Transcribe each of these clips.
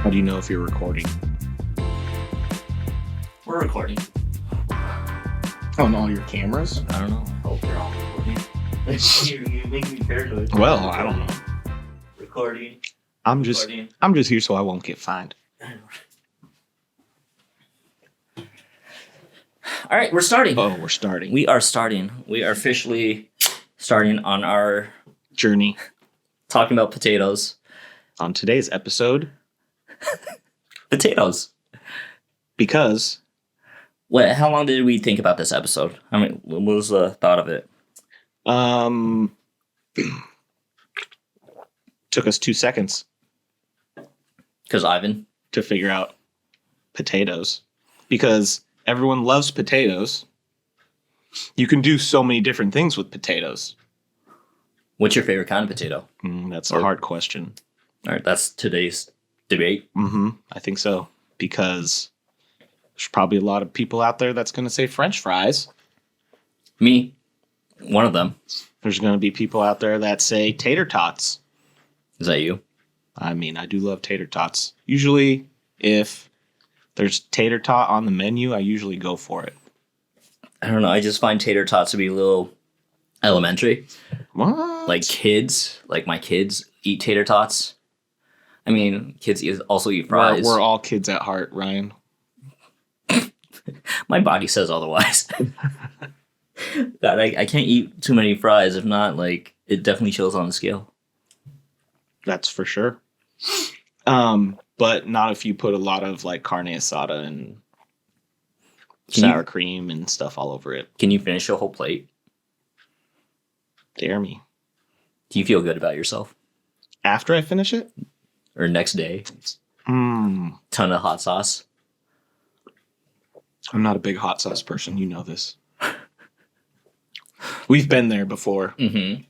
How do you know if you're recording? We're recording. On all your cameras? I don't know. Hope they're all recording. you make me paranoid. Well, I don't know. Recording. I'm just here so I won't get fined. All right, we're starting. Oh, we're starting. We are starting. We are officially starting on our journey. Talking about potatoes. On today's episode. Potatoes. Because. How long did we think about this episode? I mean, what was the thought of it? Took us 2 seconds. Because Ivan? To figure out potatoes. Because everyone loves potatoes. You can do so many different things with potatoes. What's your favorite kind of potato? That's a hard question. All right, that's today's debate. I think so. Because there's probably a lot of people out there that's going to say French fries. Me. One of them. There's going to be people out there that say tater tots. Is that you? I mean, I do love tater tots. Usually, if there's tater tot on the menu, I usually go for it. I don't know. I just find tater tots to be a little elementary. What? Like my kids eat tater tots. I mean, kids also eat fries. We're all kids at heart, Ryan. My body says otherwise. God, I can't eat too many fries. If not, like, it definitely shows on the scale. That's for sure. But not if you put a lot of like carne asada and sour cream and stuff all over it. Can you finish a whole plate? Dare me. Do you feel good about yourself? After I finish it? Or next day? Ton of hot sauce? I'm not a big hot sauce person. You know this. We've been there before. Mm-hmm.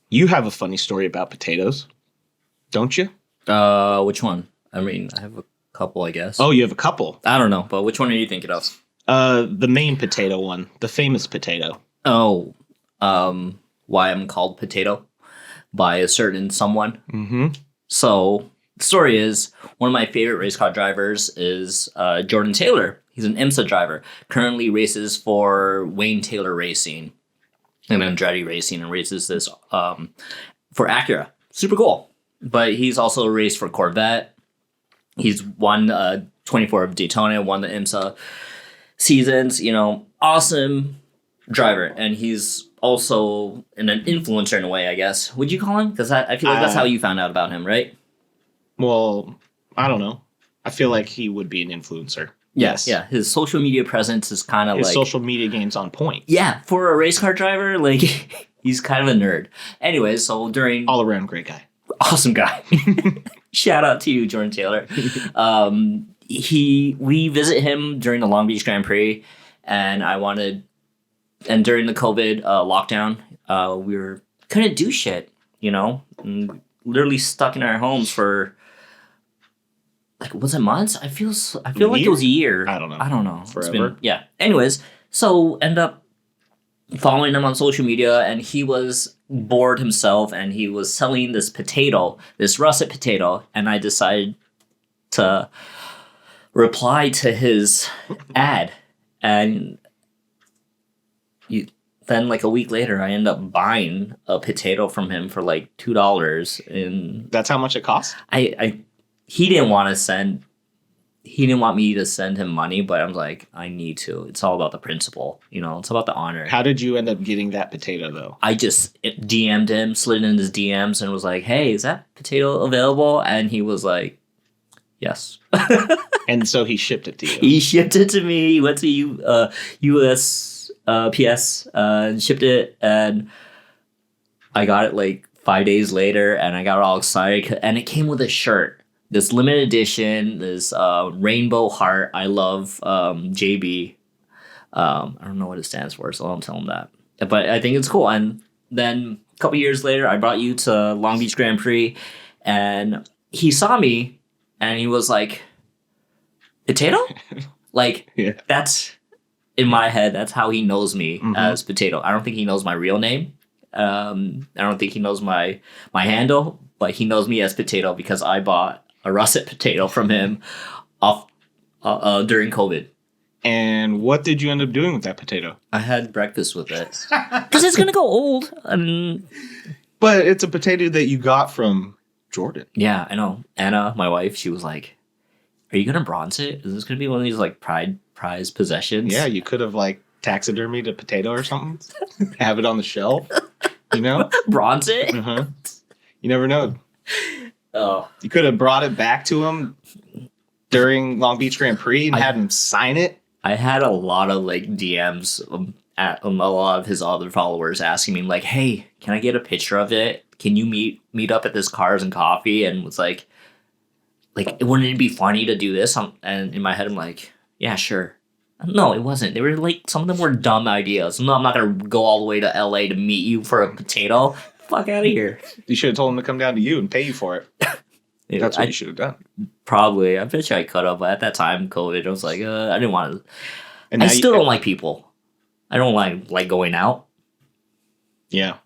You have a funny story about potatoes, don't you? Which one? I mean, I have a couple, I guess. Oh, you have a couple? I don't know, but which one are you thinking of? The main potato one. The famous potato. Oh, why I'm called Potatoe by a certain someone. Mm-hmm. So the story is one of my favorite race car drivers is Jordan Taylor. He's an IMSA driver. Currently races for Wayne Taylor Racing and Andretti Racing and races this for Acura. Super cool. But he's also raced for Corvette. He's won 24 of Daytona, won the IMSA seasons. You know, awesome driver. And he's also an influencer in a way, I guess. Would you call him? Because I feel like that's how you found out about him, right? Well, I don't know. I feel like he would be an influencer. Yes. Yeah. His social media presence is kind of like... His social media game's on point. Yeah. For a race car driver, like, he's kind of a nerd. Anyways, so during... All around great guy. Awesome guy. Shout out to you, Jordan Taylor. We visit him during the Long Beach Grand Prix, and during the COVID lockdown, we couldn't do shit, you know? And literally stuck in our homes for... Like, was it months? I feel like it was a year. I don't know. Forever. Yeah. Anyways, so end up following him on social media, and he was bored himself, and he was selling this potato, this russet potato, and I decided to reply to his ad, and then like a week later, I end up buying a potato from him for like $2, and that's how much it cost. He didn't want me to send him money, but I'm like, I need to. It's all about the principle, you know. It's about the honor. How did you end up getting that potato, though? I just DM'd him, slid in his DMs, and was like, "Hey, is that potato available?" And he was like, "Yes." And so he shipped it to you. He shipped it to me. He went to US PS and shipped it, and I got it like 5 days later, and I got all excited, and it came with a shirt. This limited edition, this rainbow heart. I love JB. I don't know what it stands for, so I don't tell him that. But I think it's cool. And then a couple years later, I brought you to Long Beach Grand Prix, and he saw me, and he was like, "Potato?" Like, yeah. That's, in my head, that's how he knows me as Potato. I don't think he knows my real name. I don't think he knows my handle, but he knows me as Potato because I bought a russet potato from him off during COVID. And what did you end up doing with that potato? I had breakfast with it because it's gonna go old. But it's a potato that you got from Jordan. Yeah, I know. Anna, my wife, she was like, "Are you gonna bronze it? Is this gonna be one of these like prize possessions?" Yeah, you could have like taxidermied a potato or something. Have it on the shelf. You know, bronze it. You never know. Oh, you could have brought it back to him during Long Beach Grand Prix and had him sign it. I had a lot of like DMs at a lot of his other followers asking me like, "Hey, can I get a picture of it? Can you meet up at this Cars and Coffee?" And was like, wouldn't it be funny to do this? And in my head, I'm like, yeah, sure. No, it wasn't. They were like, some of them were dumb ideas. No, I'm not gonna go all the way to LA to meet you for a potato. Fuck out of here. You should have told him to come down to you and pay you for it. That's what you should have done. Probably. I bet you I could have, but at that time, COVID, I was like, I didn't want to. And I still don't like people. I don't like going out. Yeah.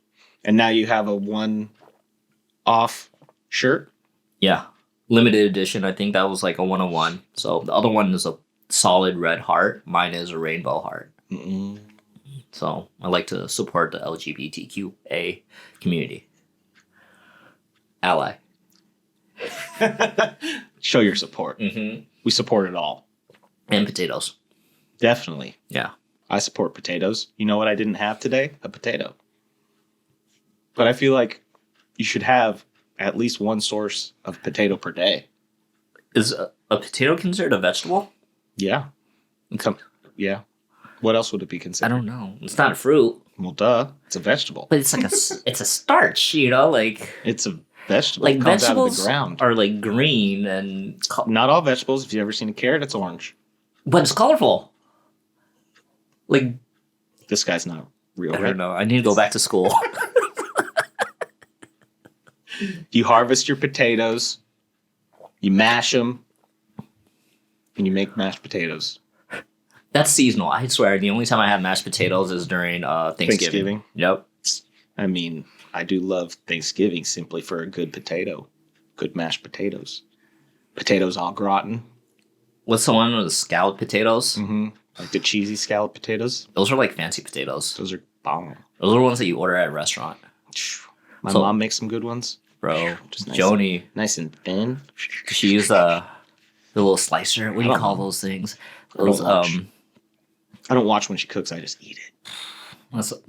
And now you have a one-off shirt? Yeah. Limited edition. I think that was like a 101. So the other one is a solid red heart. Mine is a rainbow heart. Mm-mm. So I like to support the LGBTQA community. Ally. Show your support. Mm-hmm. We support it all. And potatoes. Definitely. Yeah. I support potatoes. You know what I didn't have today? A potato. But I feel like you should have at least one source of potato per day. Is a potato considered a vegetable? Yeah. Yeah. What else would it be considered? I don't know. It's not a fruit. Well, duh. It's a vegetable. But it's like it's a starch, you know, like it's a vegetable. Like it comes vegetables out of the ground. are like green and not all vegetables. If you've ever seen a carrot, it's orange. But it's colorful. Like this guy's not real. I don't know. I need to go back to school. You harvest your potatoes, you mash them, and you make mashed potatoes. That's seasonal. I swear, the only time I have mashed potatoes is during Thanksgiving. Yep. I mean, I do love Thanksgiving simply for a good potato. Good mashed potatoes. Potatoes au gratin. What's the one with the scalloped potatoes? Mm-hmm. Like the cheesy scalloped potatoes. Those are like fancy potatoes. Those are bomb. Those are ones that you order at a restaurant. My mom makes some good ones. Bro, just nice Joni. Nice and thin. She used the little slicer. What do you call those things? Those, I don't watch when she cooks. I just eat it.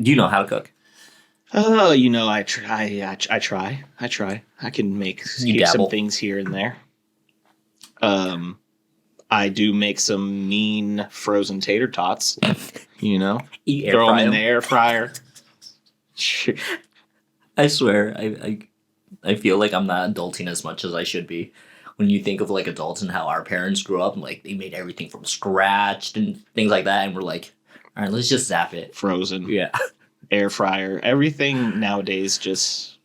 Do you know how to cook? Oh, I try. I can make some things here and there. I do make some mean frozen tater tots. Throw them in the air fryer. I swear, I feel like I'm not adulting as much as I should be. When you think of like adults and how our parents grew up and like they made everything from scratch and things like that, and we're like, all right, let's just zap it. Frozen. Yeah. Air fryer. Everything nowadays just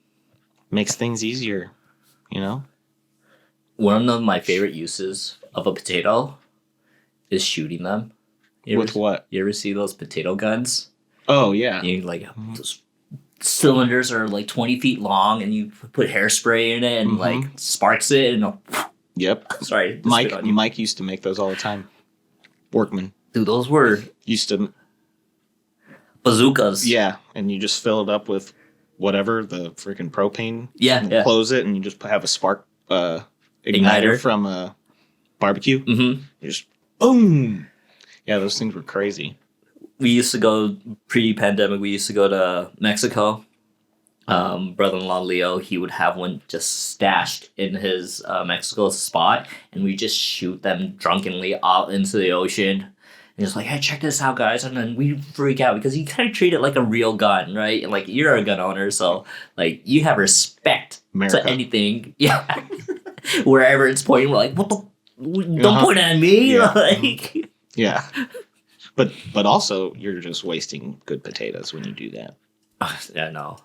makes things easier, One of my favorite uses of a potato is shooting them. With what? You ever see those potato guns? Oh, yeah. Those cylinders are like 20 feet long and you put hairspray in it and like sparks it and yep. Sorry. Mike used to make those all the time. Workman. Dude, those were used to bazookas. Yeah, and you just fill it up with whatever, the freaking propane. Yeah. Close it and you just have a spark igniter from a barbecue. Mm-hmm. You just boom. Yeah, those things were crazy. We used to go pre-pandemic. We used to go to Mexico. Brother-in-law Leo, he would have one just stashed in his Mexico spot, and we just shoot them drunkenly out into the ocean. And just like, hey, check this out, guys! And then we freak out because you kind of treat it like a real gun, right? Like you're a gun owner, so like you have respect to anything. Yeah, wherever it's pointing, we're like, what the? Don't point at me! Yeah. Like, yeah. But also, you're just wasting good potatoes when you do that. Yeah, no.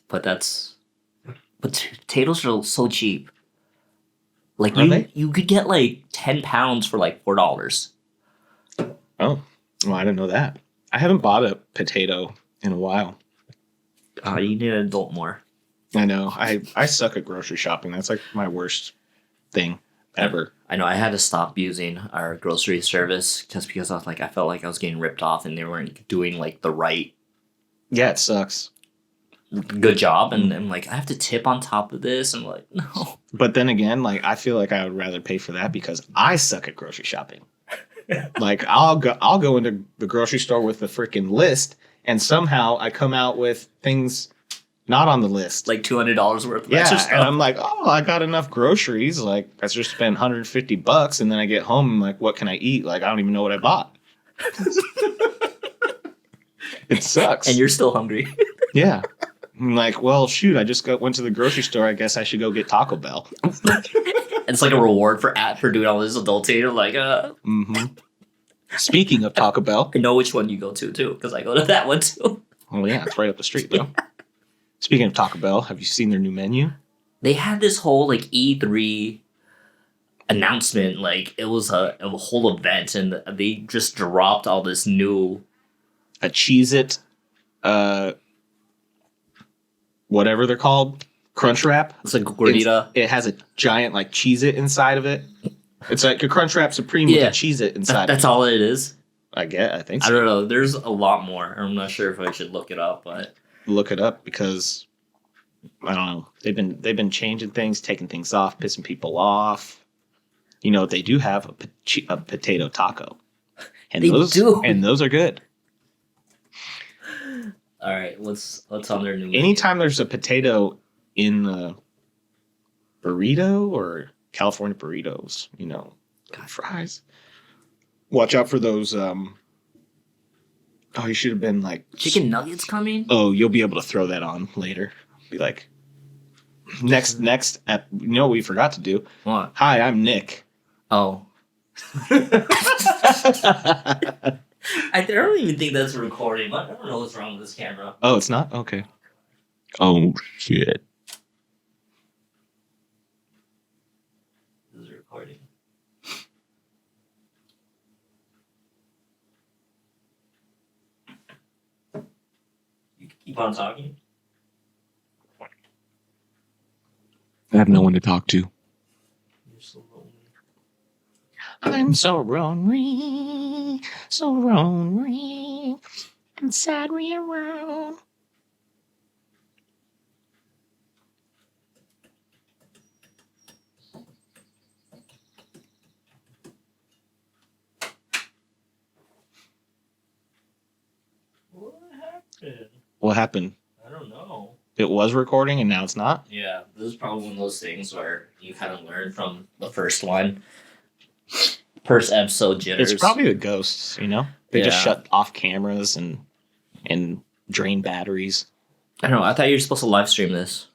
But potatoes are so cheap. Like, you could get like 10 pounds for like $4. Oh, well, I didn't know that. I haven't bought a potato in a while. You need an adult more. I know. I suck at grocery shopping. That's like my worst thing ever. I know I had to stop using our grocery service just because I felt like I was getting ripped off and they weren't doing like the right Yeah, it sucks. good job. And I'm like, I have to tip on top of this. I'm like, no. But then again, like I feel like I would rather pay for that because I suck at grocery shopping. Like I'll go into the grocery store with the freaking list, and somehow I come out with things not on the list. Like $200 worth of Yeah, extra and stuff. I'm like, oh, I got enough groceries. Like I just spent $150, and then I get home and like, what can I eat? Like I don't even know what I bought. It sucks. And you're still hungry. Yeah. I'm like, well, shoot, I just went to the grocery store. I guess I should go get Taco Bell. It's like a reward for doing all this adulting. You're like, Mm-hmm. Speaking of Taco Bell. I know which one you go to too, because I go to that one too. Oh, yeah, it's right up the street, though. Speaking of Taco Bell, have you seen their new menu? They had this whole like E3 announcement, like it was a whole event, and they just dropped all this new A Cheez-It, whatever they're called, Crunch Wrap. It's like gordita. It has a giant like Cheez-It inside of it. It's like a Crunch Wrap Supreme with a Cheez-It inside. That's all it is. I think so. I don't know. There's a lot more. I'm not sure if I should look it up, but Look it up because I don't know. They've been changing things, taking things off, pissing people off. You know, they do have a potato taco, and They those do. and those are good. all right. What's on their new menu? Anytime there's a potato in the burrito or California burritos, you know, fries. Watch out for those. You should have been like chicken nuggets coming. Oh, you'll be able to throw that on later. Be like, next. You know what we forgot to do? What? Hi, I'm Nick. Oh. I don't even think that's recording. I don't know what's wrong with this camera. Oh, it's not? Okay. Oh, shit. This is recording. You can keep on talking. I have no one to talk to. You're so lonely. I'm so lonely, and sad we around. What happened? What happened? I don't know. It was recording and now it's not? Yeah, this is probably one of those things where you kind of learn from the first one. First episode jitters. It's probably the ghosts, you know? They just Yeah. shut off cameras and drain batteries. I don't know. I thought you were supposed to live stream this.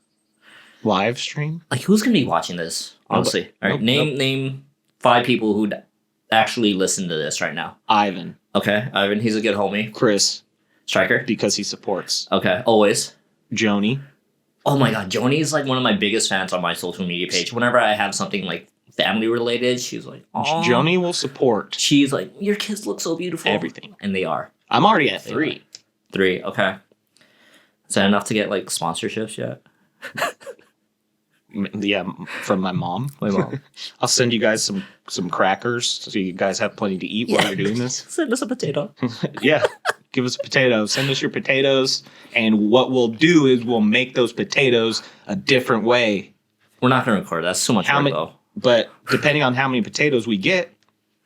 Live stream? Like, who's gonna be watching this? Honestly, all right. Nope. Name 5 people who'd actually listen to this right now. Ivan. Okay, Ivan. He's a good homie. Chris, Striker. because he supports. Okay, always. Joni. Oh my god, Joni is like one of my biggest fans on my social media page. Whenever I have something like family related, she's like, "Aw." Joni will support She's like, your kids look so beautiful. everything. And they are. I'm already at 3. 3, okay. Is that enough to get like sponsorships yet? Yeah, from my mom. My mom. I'll send you guys some crackers so you guys have plenty to eat while you're doing this. Send us a potato. Yeah, give us a potato. Send us your potatoes, and what we'll do is we'll make those potatoes a different way. We're not gonna record. That's too much work though. But depending on how many potatoes we get,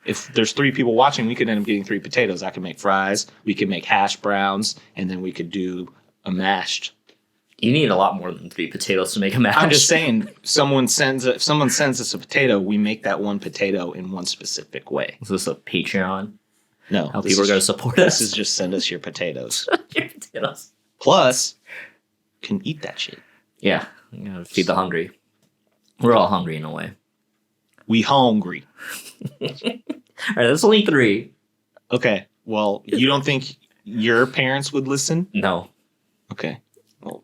if there's 3 people watching, we could end up getting 3 potatoes. I can make fries. We can make hash browns, and then we could do a mashed. You need a lot more than 3 potatoes to make a mash. I'm just saying, if someone sends us a potato, we make that one potato in one specific way. Is this a Patreon? No, How people are going to support us? This is just send us your potatoes. Your potatoes. Plus, you can eat that shit. Yeah, you gotta feed the hungry. We're all hungry in a way. We hungry. All right, that's only 3. Okay. Well, you don't think your parents would listen? No, Okay. Well,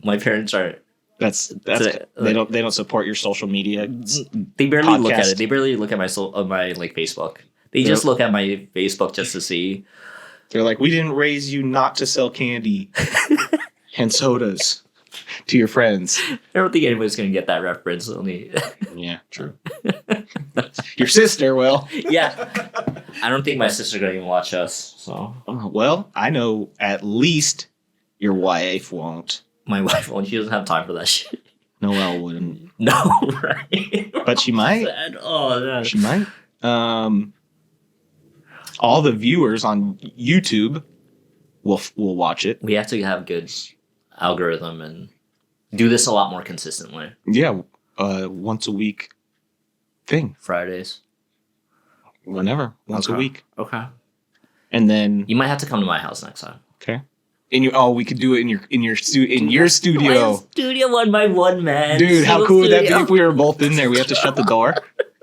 my parents are. that's it. they don't support your social media. They barely look at Podcast. it. They barely look at my like Facebook. They just look at my Facebook just to see. They're like, we didn't raise you not to sell candy. and sodas to your friends. I don't think anybody's gonna get that reference. Only, Yeah, true. Your sister, well. yeah. I don't think my sister's gonna even watch us. So Well, I know at least your wife won't. my wife, well, she doesn't have time for that shit. Noelle wouldn't. No, right? But she might. Sad. Oh, no. She might. All the viewers on YouTube will watch it. We have to have good algorithm and do this a lot more consistently. Yeah, once a week thing. Fridays. Whenever. Once a week. Okay. And then You might have to come to my house next time. okay. We could do it in your studio. My studio 1x1, man. Dude, how Single cool would that be studio. if we were both in there? We have to shut the door.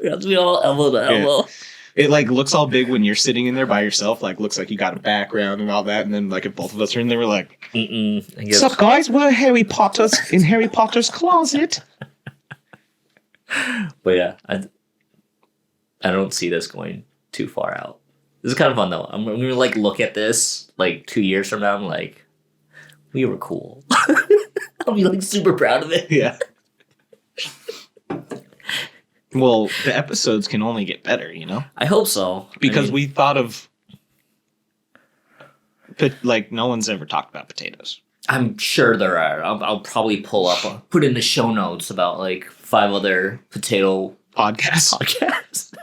We have to be all elbow to elbow. It like looks all big when you're sitting in there by yourself. Like looks like you got a background and all that. And then like if both of us are in there, we're like, I guess. "What's up, guys? We're Harry Potter's in Harry Potter's closet." But yeah, I don't see this going too far out. This is kind of fun though. I'm gonna like look at this like 2 years from now. I'm like, we were cool. I'll be like super proud of it. Yeah. Well, the episodes can only get better, I hope so. because we thought of like no one's ever talked about potatoes. I'm sure there are. I'll probably put in the show notes about like 5 other potato Podcasts. podcasts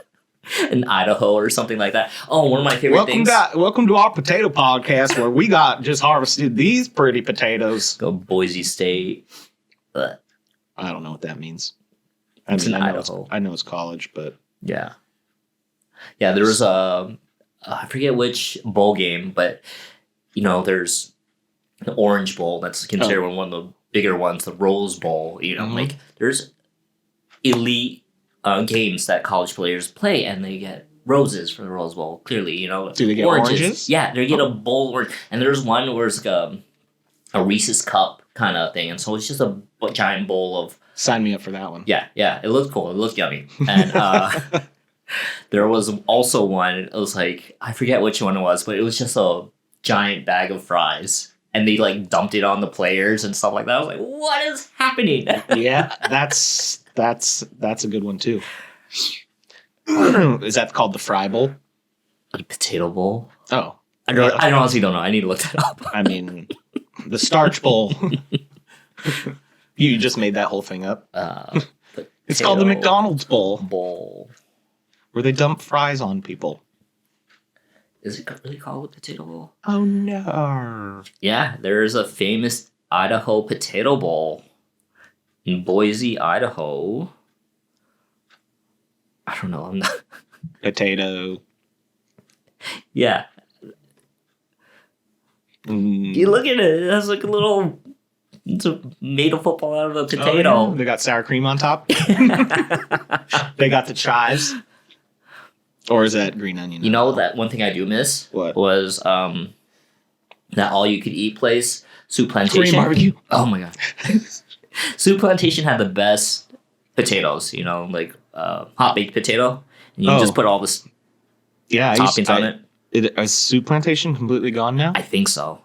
in Idaho or something like that. Oh, one of my favorite things. Welcome to our potato podcast where we got just harvested these pretty potatoes. Go Boise State. I don't know what that means. I It's mean, in I know Idaho. I know it's college, but Yeah. Yeah, there was I forget which bowl game, but there's the Orange Bowl that's considered one of the bigger ones, the Rose Bowl. Mhm. Like there's elite games that college players play, and they get roses for the Rose Bowl. Clearly, Do they get oranges? Yeah, they get a bowl, and there's one where it's like a Reese's cup kind of thing, and so it's just a giant bowl of. sign me up for that one. Yeah, it looked cool. It looked yummy. And there was also one, it was like, I forget which one it was, but it was just a giant bag of fries. And they like dumped it on the players and stuff like that. I was like, what is happening? Yeah, that's a good one too. Is that called the Fry Bowl? A potato bowl? Oh, I honestly don't know. I need to look that up. I mean, the Starch Bowl. You just made that whole thing up. It's called the McDonald's Bowl, where they dump fries on people. Is it really called a potato bowl? Oh no! Yeah, there's a famous Idaho potato bowl in Boise, Idaho. I don't know. I'm not. Potato. Yeah. You look at it. It has like a little. It's made a football out of a potato. Oh, yeah. They got sour cream on top. They got the chives. Or is that green onion? You know that one thing I do miss. What? Was that all you could eat place, Soup Plantation. Korean barbecue. Oh my god. Soup Plantation had the best potatoes. Like hot baked potato, and you just put all this toppings on it. Is Soup Plantation completely gone now? I think so.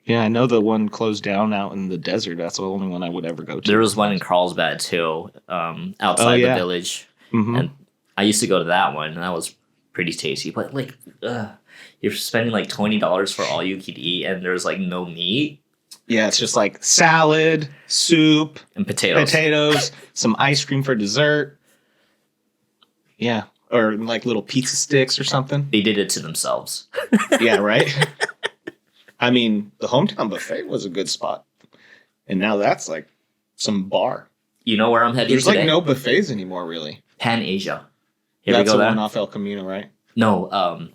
Yeah, I know the one closed down out in the desert. That's the only one I would ever go to. There was one in Carlsbad too, outside the village, and I used to go to that one, and that was pretty tasty. But like, you're spending like $20 for all you could eat, and there's like no meat. Yeah, it's just like salad, soup, and potatoes, some ice cream for dessert. Yeah, or like little pizza sticks or something. They did it to themselves. Yeah, right. I mean, the hometown buffet was a good spot, and now that's like some bar. You know where I'm heading There's today? like no buffets anymore, really. Pan Asia. You That's ever go the there? one off El Camino, right? No,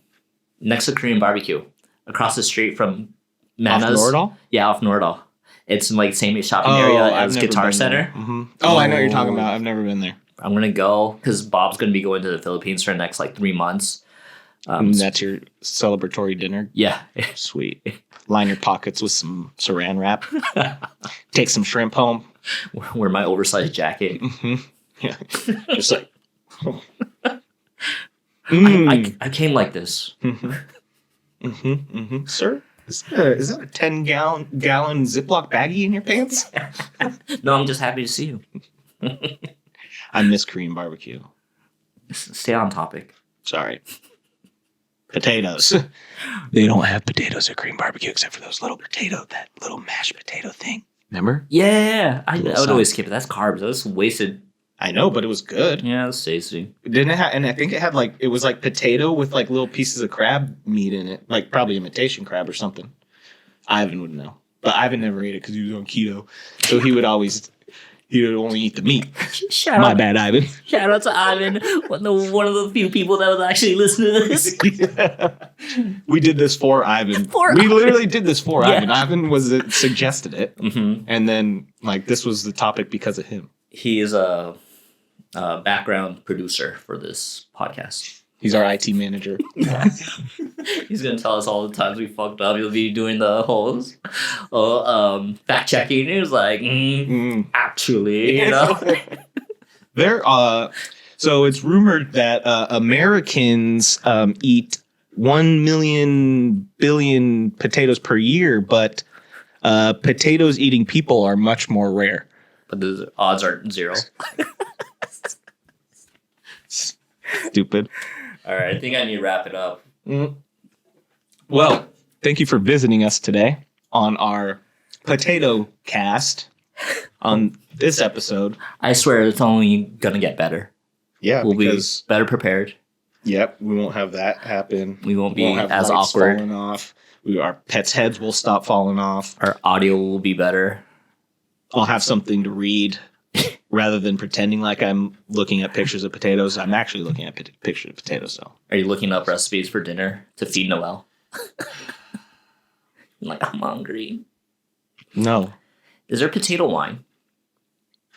next to Korean barbecue, across the street from Mana's. Off Nordahl? Yeah, off Nordahl. It's in like same shopping area I've as never Guitar been Center. there. Mm-hmm. Oh, I know what you're talking about. I've never been there. I'm gonna go because Bob's gonna be going to the Philippines for the next like 3 months. That's your celebratory dinner. Yeah. Sweet. Line your pockets with some saran wrap. Take some shrimp home. Wear my oversized jacket. Mm-hmm. Yeah. Just like. I came like this. Sir, Is that a 10-gallon Ziploc baggie in your pants? No, I'm just happy to see you. I miss Korean barbecue. Stay on topic. Sorry. Potatoes. They don't have potatoes at Korean barbecue except for that little mashed potato thing. Remember? Yeah, I would always skip it. That's carbs. That's wasted. I know, but it was good. Yeah, that's tasty. Didn't it have? And I think it was like potato with like little pieces of crab meat in it, like probably imitation crab or something. Ivan would know, but Ivan never ate it because he was on keto, so he would only eat the meat. My bad, Ivan. Shout out to Ivan, one of the few people that was actually listening to this. We did this for Ivan. We literally did this for Ivan. Ivan suggested it, and then like this was the topic because of him. He is a background producer for this podcast. He's our IT manager. He's gonna tell us all the times we fucked up. He'll be doing the whole fact checking. He was like, actually, you know. So it's rumored that Americans eat 1 million billion potatoes per year, but potatoes eating people are much more rare. But the odds are 0. Stupid. All right, I think I need to wrap it up. Well, thank you for visiting us today on our potato cast on this episode. I swear it's only gonna get better. Yeah, we'll be better prepared. Yep, we won't have that happen. We won't be as awkward. Falling off. Our pets' heads will stop falling off. Our audio will be better. I'll have something to read. Rather than pretending like I'm looking at pictures of potatoes, I'm actually looking at pictures of potatoes. So, are you looking up recipes for dinner to feed Noelle? Like, I'm hungry. No. Is there potato wine?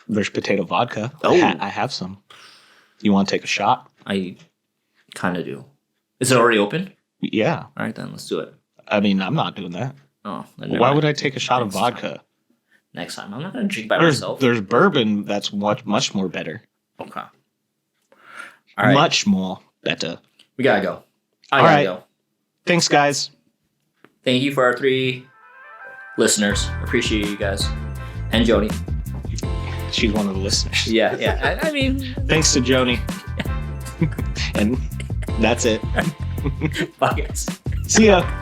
There's potato vodka. Oh, I have some. You want to take a shot? I kind of do. Is it already open? Yeah. All right, then let's do it. I mean, I'm not doing that. Oh, why would I take a shot of vodka? Next time. I'm not going to drink by myself. There's bourbon that's much more better. Okay. All right. Much more better. We got to go. I got to go. Thanks, guys. Thank you for our 3 listeners. Appreciate you guys. And Joni. She's one of the listeners. Yeah. I mean... Thanks to Joni. And that's it. Bye, guys. See ya.